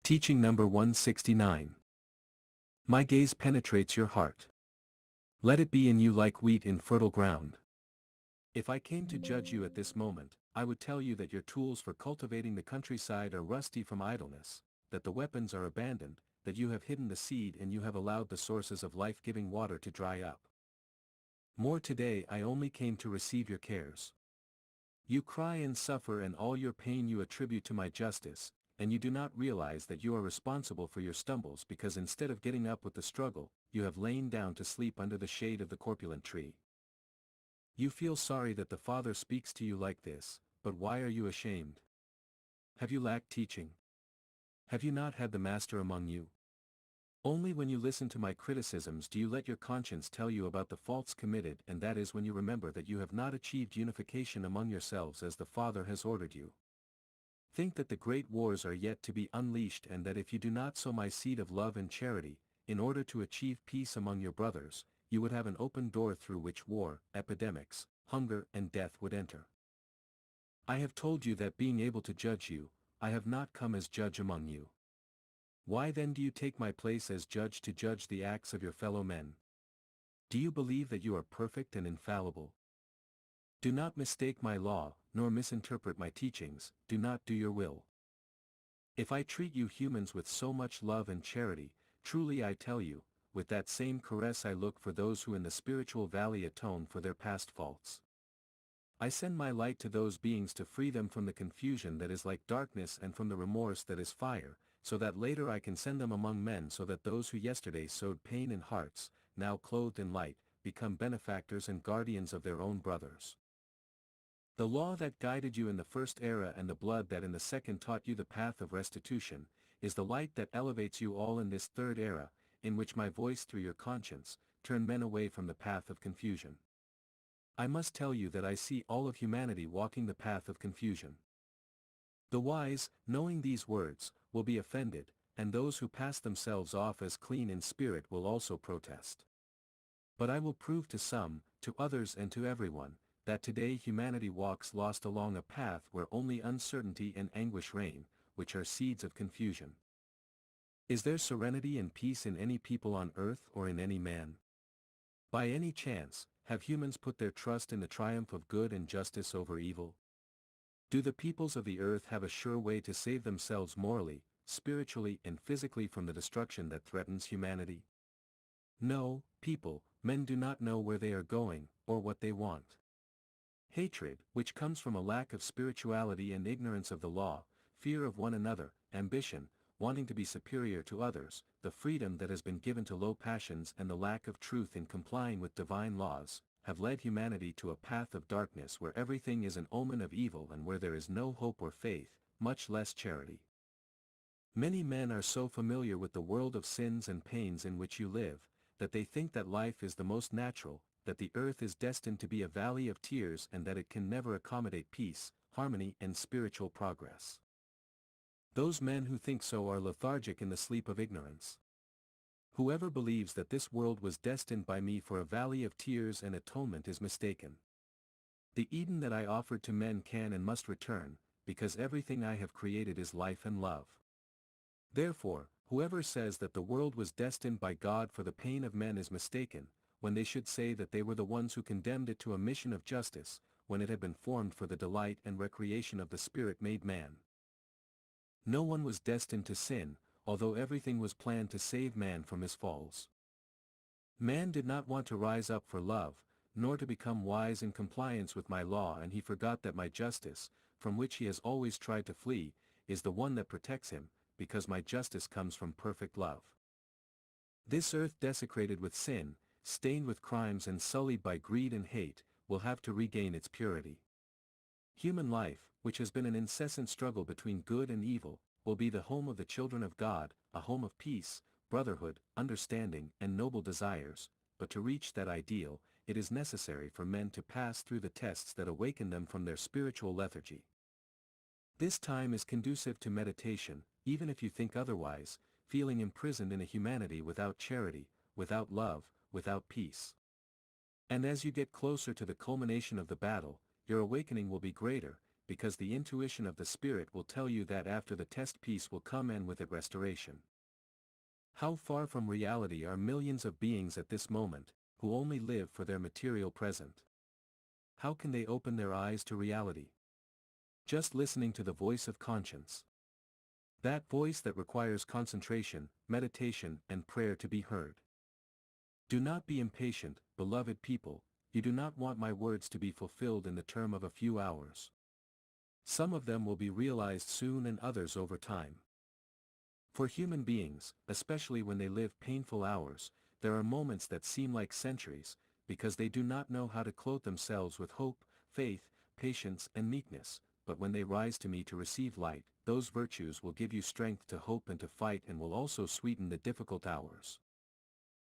Teaching number 169. My gaze penetrates your heart. Let it be in you like wheat in fertile ground. If I came to judge you at this moment, I would tell you that your tools for cultivating the countryside are rusty from idleness, that the weapons are abandoned, that you have hidden the seed and you have allowed the sources of life-giving water to dry up. More today I only came to receive your cares. You cry and suffer and all your pain you attribute to my justice, and you do not realize that you are responsible for your stumbles because instead of getting up with the struggle, you have lain down to sleep under the shade of the corpulent tree. You feel sorry that the Father speaks to you like this, but why are you ashamed? Have you lacked teaching? Have you not had the Master among you? Only when you listen to my criticisms do you let your conscience tell you about the faults committed, and that is when you remember that you have not achieved unification among yourselves as the Father has ordered you. Think that the great wars are yet to be unleashed and that if you do not sow my seed of love and charity, in order to achieve peace among your brothers, you would have an open door through which war, epidemics, hunger and death would enter. I have told you that being able to judge you, I have not come as judge among you. Why then do you take my place as judge to judge the acts of your fellow men? Do you believe that you are perfect and infallible? Do not mistake my law, nor misinterpret my teachings, do not do your will. If I treat you humans with so much love and charity, truly I tell you, with that same caress I look for those who in the spiritual valley atone for their past faults. I send my light to those beings to free them from the confusion that is like darkness and from the remorse that is fire, so that later I can send them among men so that those who yesterday sowed pain in hearts, now clothed in light, become benefactors and guardians of their own brothers. The law that guided you in the first era and the blood that in the second taught you the path of restitution, is the light that elevates you all in this third era, in which my voice through your conscience, turned men away from the path of confusion. I must tell you that I see all of humanity walking the path of confusion. The wise, knowing these words, will be offended, and those who pass themselves off as clean in spirit will also protest. But I will prove to some, to others and to everyone, that today humanity walks lost along a path where only uncertainty and anguish reign, which are seeds of confusion. Is there serenity and peace in any people on earth or in any man? By any chance, have humans put their trust in the triumph of good and justice over evil? Do the peoples of the earth have a sure way to save themselves morally, spiritually and physically from the destruction that threatens humanity? No, men do not know where they are going, or what they want. Hatred, which comes from a lack of spirituality and ignorance of the law, fear of one another, ambition, wanting to be superior to others, the freedom that has been given to low passions and the lack of truth in complying with divine laws, have led humanity to a path of darkness where everything is an omen of evil and where there is no hope or faith, much less charity. Many men are so familiar with the world of sins and pains in which you live, that they think that life is the most natural, that the earth is destined to be a valley of tears and that it can never accommodate peace, harmony and spiritual progress. Those men who think so are lethargic in the sleep of ignorance. Whoever believes that this world was destined by me for a valley of tears and atonement is mistaken. The Eden that I offered to men can and must return, because everything I have created is life and love. Therefore, whoever says that the world was destined by God for the pain of men is mistaken, when they should say that they were the ones who condemned it to a mission of justice, when it had been formed for the delight and recreation of the Spirit made man. No one was destined to sin, although everything was planned to save man from his falls. Man did not want to rise up for love, nor to become wise in compliance with my law, and he forgot that my justice, from which he has always tried to flee, is the one that protects him, because my justice comes from perfect love. This earth desecrated with sin, stained with crimes and sullied by greed and hate, will have to regain its purity. Human life, which has been an incessant struggle between good and evil, will be the home of the children of God, a home of peace, brotherhood, understanding and noble desires, but to reach that ideal, it is necessary for men to pass through the tests that awaken them from their spiritual lethargy. This time is conducive to meditation, even if you think otherwise, feeling imprisoned in a humanity without charity, without love, without peace. And as you get closer to the culmination of the battle, your awakening will be greater, because the intuition of the Spirit will tell you that after the test peace will come and with it restoration. How far from reality are millions of beings at this moment, who only live for their material present? How can they open their eyes to reality? Just listening to the voice of conscience. That voice that requires concentration, meditation, and prayer to be heard. Do not be impatient, beloved people, you do not want my words to be fulfilled in the term of a few hours. Some of them will be realized soon and others over time. For human beings, especially when they live painful hours, there are moments that seem like centuries, because they do not know how to clothe themselves with hope, faith, patience and meekness, but when they rise to me to receive light, those virtues will give you strength to hope and to fight and will also sweeten the difficult hours.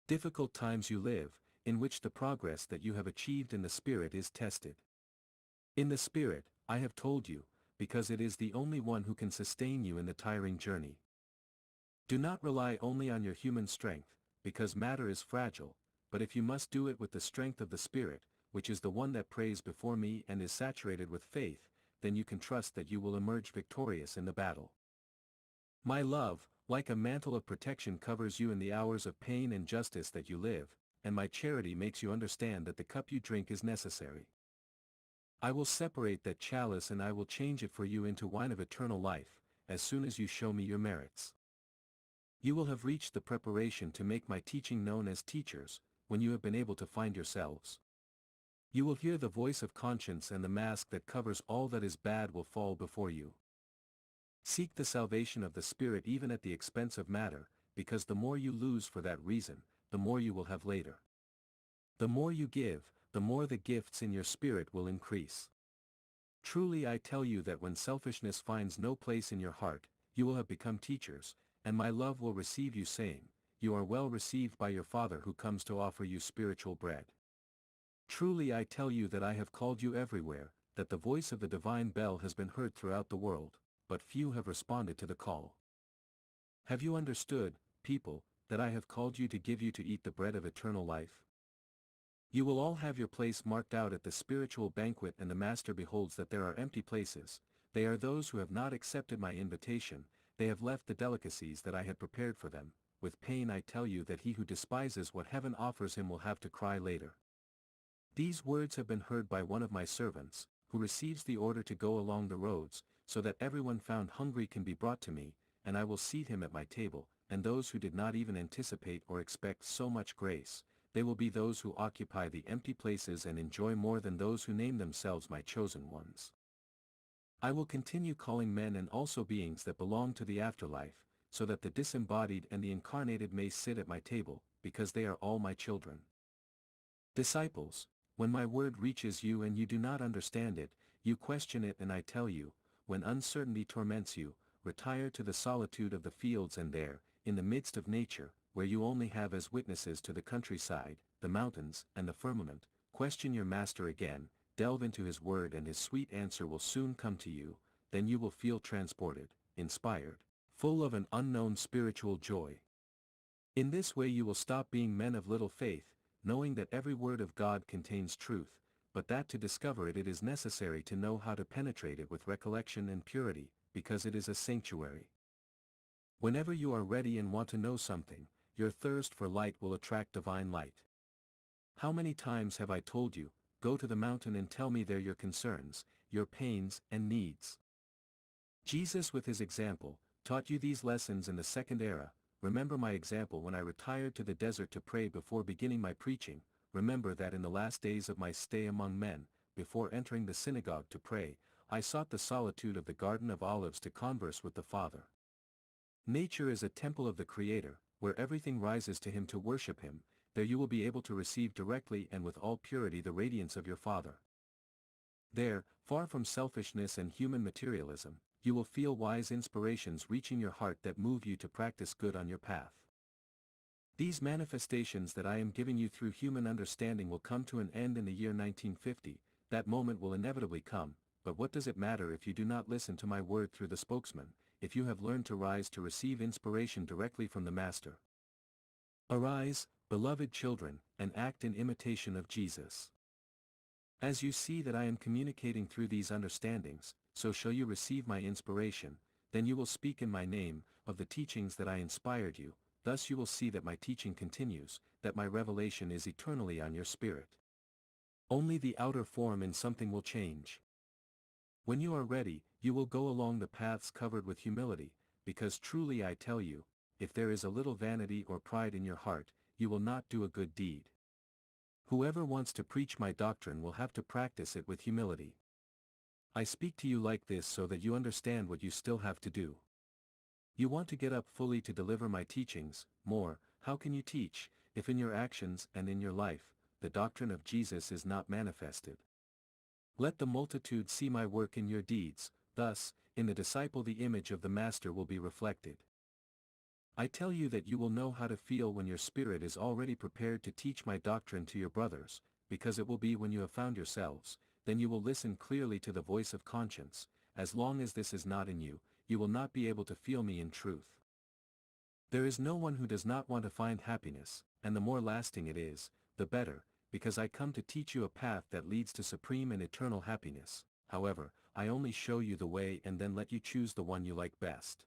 Difficult times you live, in which the progress that you have achieved in the Spirit is tested. In the Spirit, I have told you, because it is the only one who can sustain you in the tiring journey. Do not rely only on your human strength, because matter is fragile, but if you must do it with the strength of the Spirit, which is the one that prays before me and is saturated with faith, then you can trust that you will emerge victorious in the battle. My love, like a mantle of protection covers you in the hours of pain and justice that you live, and my charity makes you understand that the cup you drink is necessary. I will separate that chalice and I will change it for you into wine of eternal life, as soon as you show me your merits. You will have reached the preparation to make my teaching known as teachers, when you have been able to find yourselves. You will hear the voice of conscience and the mask that covers all that is bad will fall before you. Seek the salvation of the Spirit even at the expense of matter, because the more you lose for that reason, the more you will have later. The more you give, the more the gifts in your spirit will increase. Truly I tell you that when selfishness finds no place in your heart, you will have become teachers, and my love will receive you saying, you are well received by your Father who comes to offer you spiritual bread. Truly I tell you that I have called you everywhere, that the voice of the divine bell has been heard throughout the world, but few have responded to the call. Have you understood, people, that I have called you to give you to eat the bread of eternal life? You will all have your place marked out at the spiritual banquet and the Master beholds that there are empty places. They are those who have not accepted my invitation, they have left the delicacies that I had prepared for them. With pain I tell you that he who despises what heaven offers him will have to cry later. These words have been heard by one of my servants, who receives the order to go along the roads, so that everyone found hungry can be brought to me, and I will seat him at my table, and those who did not even anticipate or expect so much grace, they will be those who occupy the empty places and enjoy more than those who name themselves my chosen ones. I will continue calling men and also beings that belong to the afterlife, so that the disembodied and the incarnated may sit at my table, because they are all my children. Disciples, when my word reaches you and you do not understand it, you question it and I tell you, when uncertainty torments you, retire to the solitude of the fields and there, in the midst of nature, where you only have as witnesses to the countryside, the mountains, and the firmament, question your Master again, delve into his word and his sweet answer will soon come to you, then you will feel transported, inspired, full of an unknown spiritual joy. In this way you will stop being men of little faith, knowing that every word of God contains truth, but that to discover it is necessary to know how to penetrate it with recollection and purity, because it is a sanctuary. Whenever you are ready and want to know something, your thirst for light will attract divine light. How many times have I told you, go to the mountain and tell me there your concerns, your pains and needs. Jesus with his example, taught you these lessons in the second era. Remember my example when I retired to the desert to pray before beginning my preaching. Remember that in the last days of my stay among men, before entering the synagogue to pray, I sought the solitude of the Garden of Olives to converse with the Father. Nature is a temple of the Creator, where everything rises to him to worship him. There you will be able to receive directly and with all purity the radiance of your Father. There, far from selfishness and human materialism, you will feel wise inspirations reaching your heart that move you to practice good on your path. These manifestations that I am giving you through human understanding will come to an end in the year 1950, that moment will inevitably come, but what does it matter if you do not listen to my word through the spokesman, if you have learned to rise to receive inspiration directly from the Master? Arise, beloved children, and act in imitation of Jesus. As you see that I am communicating through these understandings, so shall you receive my inspiration, then you will speak in my name, of the teachings that I inspired you, thus you will see that my teaching continues, that my revelation is eternally on your spirit. Only the outer form in something will change. When you are ready, you will go along the paths covered with humility, because truly I tell you, if there is a little vanity or pride in your heart, you will not do a good deed. Whoever wants to preach my doctrine will have to practice it with humility. I speak to you like this so that you understand what you still have to do. You want to get up fully to deliver my teachings. More, how can you teach, if in your actions and in your life, the doctrine of Jesus is not manifested? Let the multitude see my work in your deeds, thus, in the disciple the image of the Master will be reflected. I tell you that you will know how to feel when your spirit is already prepared to teach my doctrine to your brothers, because it will be when you have found yourselves, then you will listen clearly to the voice of conscience. As long as this is not in you, you will not be able to feel me in truth. There is no one who does not want to find happiness, and the more lasting it is, the better, because I come to teach you a path that leads to supreme and eternal happiness. However, I only show you the way and then let you choose the one you like best.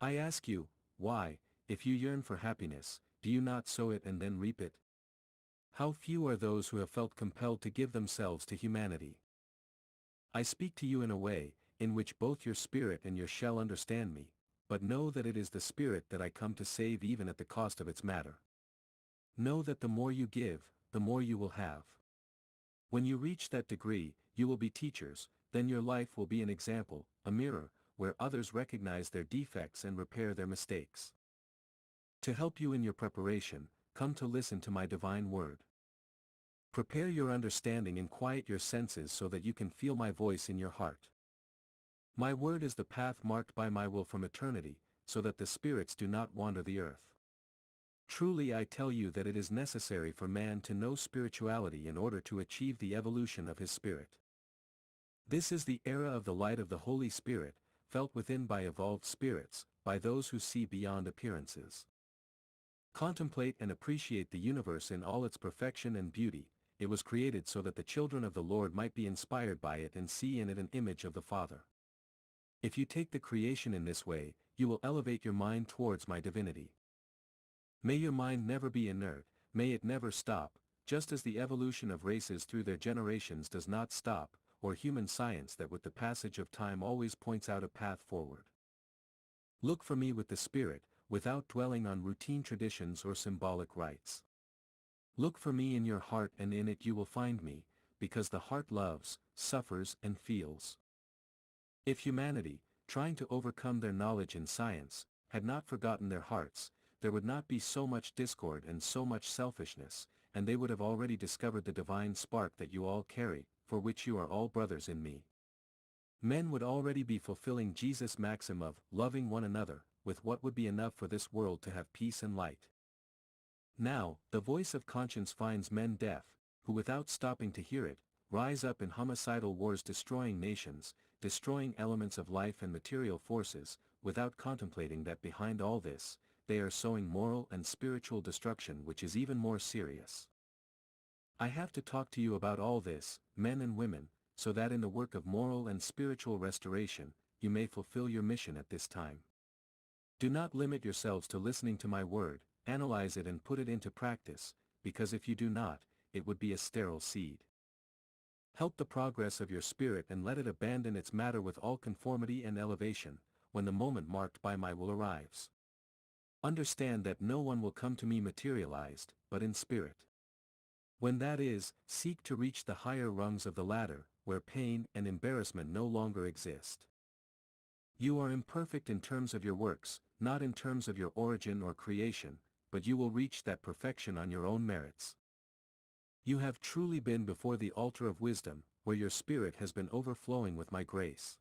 I ask you, why, if you yearn for happiness, do you not sow it and then reap it? How few are those who have felt compelled to give themselves to humanity. I speak to you in a way, in which both your spirit and your shell understand me, but know that it is the spirit that I come to save even at the cost of its matter. Know that the more you give, the more you will have. When you reach that degree, you will be teachers, then your life will be an example, a mirror, where others recognize their defects and repair their mistakes. To help you in your preparation, come to listen to my divine word. Prepare your understanding and quiet your senses so that you can feel my voice in your heart. My word is the path marked by my will from eternity, so that the spirits do not wander the earth. Truly I tell you that it is necessary for man to know spirituality in order to achieve the evolution of his spirit. This is the era of the light of the Holy Spirit, felt within by evolved spirits, by those who see beyond appearances. Contemplate and appreciate the universe in all its perfection and beauty. It was created so that the children of the Lord might be inspired by it and see in it an image of the Father. If you take the creation in this way, you will elevate your mind towards my divinity. May your mind never be inert, may it never stop, just as the evolution of races through their generations does not stop, or human science that with the passage of time always points out a path forward. Look for me with the Spirit, without dwelling on routine traditions or symbolic rites. Look for me in your heart and in it you will find me, because the heart loves, suffers and feels. If humanity, trying to overcome their knowledge in science, had not forgotten their hearts, there would not be so much discord and so much selfishness, and they would have already discovered the divine spark that you all carry, for which you are all brothers in me. Men would already be fulfilling Jesus' maxim of loving one another, with what would be enough for this world to have peace and light. Now, the voice of conscience finds men deaf, who without stopping to hear it, rise up in homicidal wars destroying nations, destroying elements of life and material forces, without contemplating that behind all this, they are sowing moral and spiritual destruction which is even more serious. I have to talk to you about all this, men and women, so that in the work of moral and spiritual restoration, you may fulfill your mission at this time. Do not limit yourselves to listening to my word, analyze it and put it into practice, because if you do not, it would be a sterile seed. Help the progress of your spirit and let it abandon its matter with all conformity and elevation, when the moment marked by my will arrives. Understand that no one will come to me materialized, but in spirit. When that is, seek to reach the higher rungs of the ladder, where pain and embarrassment no longer exist. You are imperfect in terms of your works, not in terms of your origin or creation, but you will reach that perfection on your own merits. You have truly been before the altar of wisdom, where your spirit has been overflowing with my grace.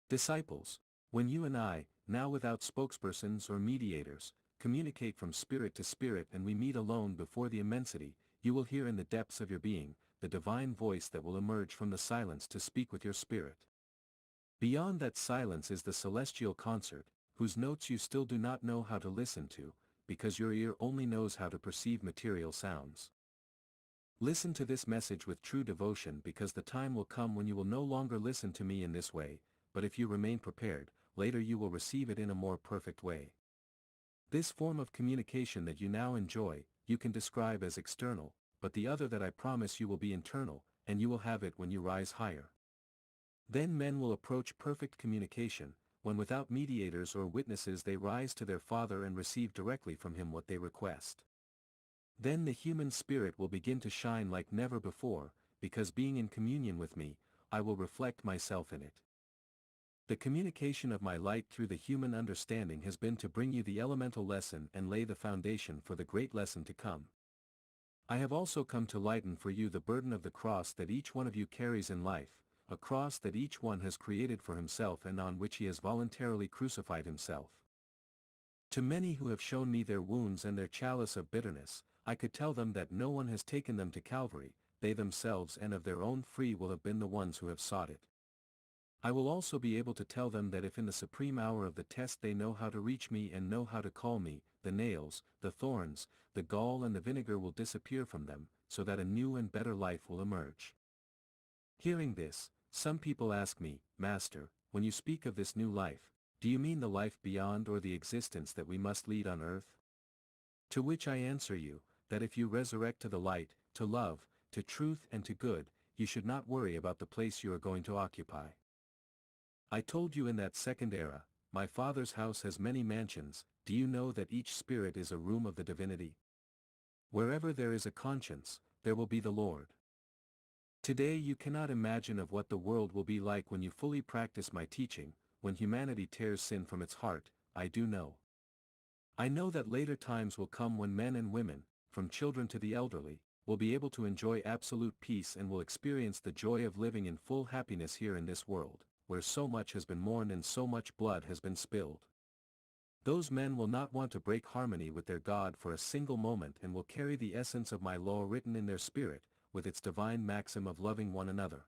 Disciples, when you and I, now without spokespersons or mediators, communicate from spirit to spirit and we meet alone before the immensity, you will hear in the depths of your being, the divine voice that will emerge from the silence to speak with your spirit. Beyond that silence is the celestial concert, whose notes you still do not know how to listen to, because your ear only knows how to perceive material sounds. Listen to this message with true devotion, because the time will come when you will no longer listen to me in this way, but if you remain prepared, later you will receive it in a more perfect way. This form of communication that you now enjoy, you can describe as external, but the other that I promise you will be internal, and you will have it when you rise higher. Then men will approach perfect communication, when without mediators or witnesses they rise to their Father and receive directly from Him what they request. Then the human spirit will begin to shine like never before, because being in communion with me, I will reflect myself in it. The communication of my light through the human understanding has been to bring you the elemental lesson and lay the foundation for the great lesson to come. I have also come to lighten for you the burden of the cross that each one of you carries in life, a cross that each one has created for himself and on which he has voluntarily crucified himself. To many who have shown me their wounds and their chalice of bitterness, I could tell them that no one has taken them to Calvary, they themselves and of their own free will have been the ones who have sought it. I will also be able to tell them that if in the supreme hour of the test they know how to reach me and know how to call me, the nails, the thorns, the gall and the vinegar will disappear from them, so that a new and better life will emerge. Hearing this, some people ask me, Master, when you speak of this new life, do you mean the life beyond or the existence that we must lead on earth? To which I answer you, that if you resurrect to the light, to love, to truth and to good, you should not worry about the place you are going to occupy. I told you in that second era, my Father's house has many mansions. Do you know that each spirit is a room of the divinity? Wherever there is a conscience, there will be the Lord. Today you cannot imagine of what the world will be like when you fully practice my teaching, when humanity tears sin from its heart. I do know. I know that later times will come when men and women, from children to the elderly, will be able to enjoy absolute peace and will experience the joy of living in full happiness here in this world, where so much has been mourned and so much blood has been spilled. Those men will not want to break harmony with their God for a single moment and will carry the essence of my law written in their spirit, with its divine maxim of loving one another.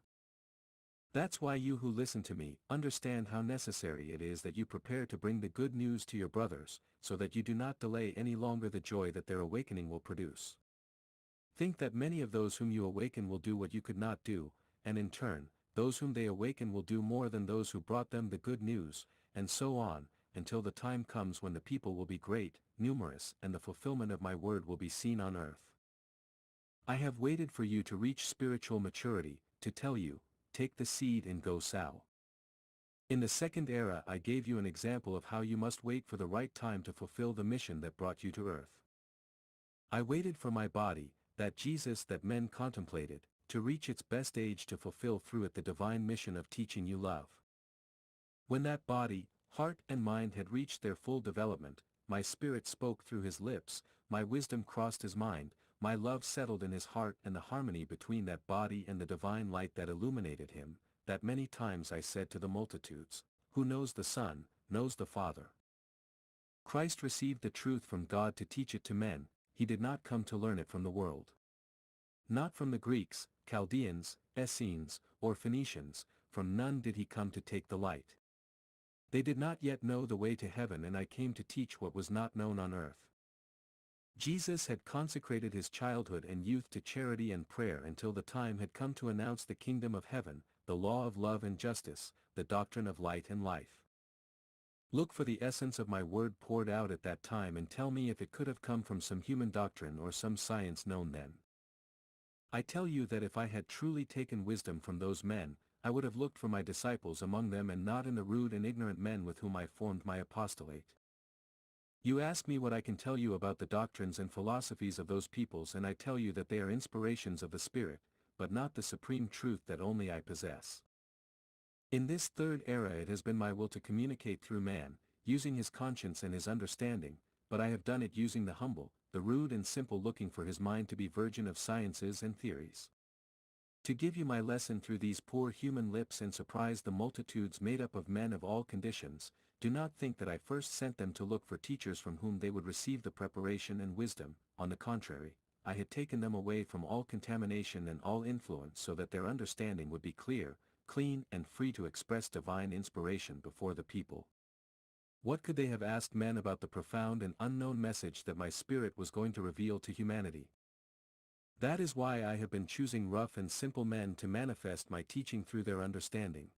That's why you who listen to me understand how necessary it is that you prepare to bring the good news to your brothers, so that you do not delay any longer the joy that their awakening will produce. Think that many of those whom you awaken will do what you could not do, and in turn, those whom they awaken will do more than those who brought them the good news, and so on, until the time comes when the people will be great, numerous, and the fulfillment of my word will be seen on earth. I have waited for you to reach spiritual maturity, to tell you, take the seed and go sow. In the second era I gave you an example of how you must wait for the right time to fulfill the mission that brought you to earth. I waited for my body, that Jesus that men contemplated, to reach its best age to fulfill through it the divine mission of teaching you love. When that body, heart and mind had reached their full development, my spirit spoke through his lips, my wisdom crossed his mind, my love settled in his heart, and the harmony between that body and the divine light that illuminated him, that many times I said to the multitudes, who knows the Son, knows the Father. Christ received the truth from God to teach it to men, he did not come to learn it from the world. Not from the Greeks, Chaldeans, Essenes, or Phoenicians, from none did he come to take the light. They did not yet know the way to heaven, and I came to teach what was not known on earth. Jesus had consecrated his childhood and youth to charity and prayer until the time had come to announce the kingdom of heaven, the law of love and justice, the doctrine of light and life. Look for the essence of my word poured out at that time and tell me if it could have come from some human doctrine or some science known then. I tell you that if I had truly taken wisdom from those men, I would have looked for my disciples among them and not in the rude and ignorant men with whom I formed my apostolate. You ask me what I can tell you about the doctrines and philosophies of those peoples, and I tell you that they are inspirations of the Spirit, but not the supreme truth that only I possess. In this third era it has been my will to communicate through man, using his conscience and his understanding, but I have done it using the humble, the rude and simple, looking for his mind to be virgin of sciences and theories. To give you my lesson through these poor human lips and surprise the multitudes made up of men of all conditions, do not think that I first sent them to look for teachers from whom they would receive the preparation and wisdom. On the contrary, I had taken them away from all contamination and all influence so that their understanding would be clear, clean and free to express divine inspiration before the people. What could they have asked men about the profound and unknown message that my Spirit was going to reveal to humanity? That is why I have been choosing rough and simple men to manifest my teaching through their understanding.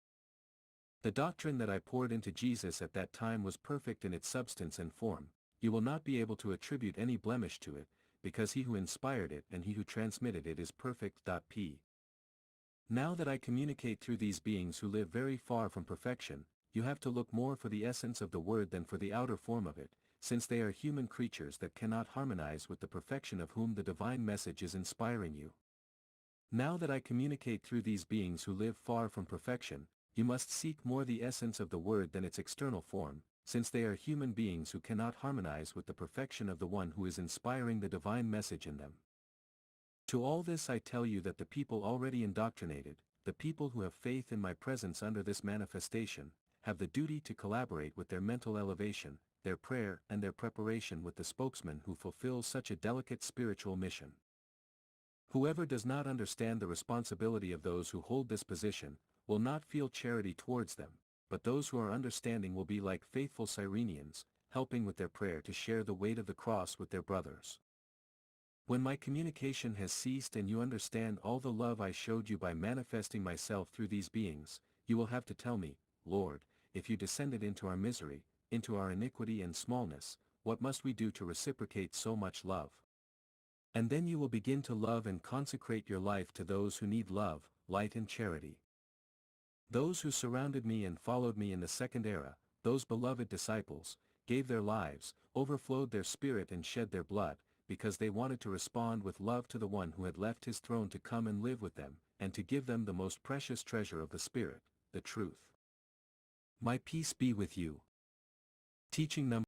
The doctrine that I poured into Jesus at that time was perfect in its substance and form. You will not be able to attribute any blemish to it, because he who inspired it and he who transmitted it is perfect. P. Now that I communicate through these beings who live very far from perfection, you have to look more for the essence of the word than for the outer form of it, since they are human creatures that cannot harmonize with the perfection of whom the divine message is inspiring you. Now that I communicate through these beings who live far from perfection, you must seek more the essence of the word than its external form, since they are human beings who cannot harmonize with the perfection of the one who is inspiring the divine message in them. To all this I tell you that the people already indoctrinated, the people who have faith in my presence under this manifestation, have the duty to collaborate with their mental elevation, their prayer and their preparation with the spokesman who fulfills such a delicate spiritual mission. Whoever does not understand the responsibility of those who hold this position, will not feel charity towards them, but those who are understanding will be like faithful Cyrenians, helping with their prayer to share the weight of the cross with their brothers. When my communication has ceased and you understand all the love I showed you by manifesting myself through these beings, you will have to tell me, Lord, if you descended into our misery, into our iniquity and smallness, what must we do to reciprocate so much love? And then you will begin to love and consecrate your life to those who need love, light and charity. Those who surrounded me and followed me in the second era, those beloved disciples, gave their lives, overflowed their spirit and shed their blood, because they wanted to respond with love to the one who had left his throne to come and live with them, and to give them the most precious treasure of the Spirit, the truth. My peace be with you. Teaching number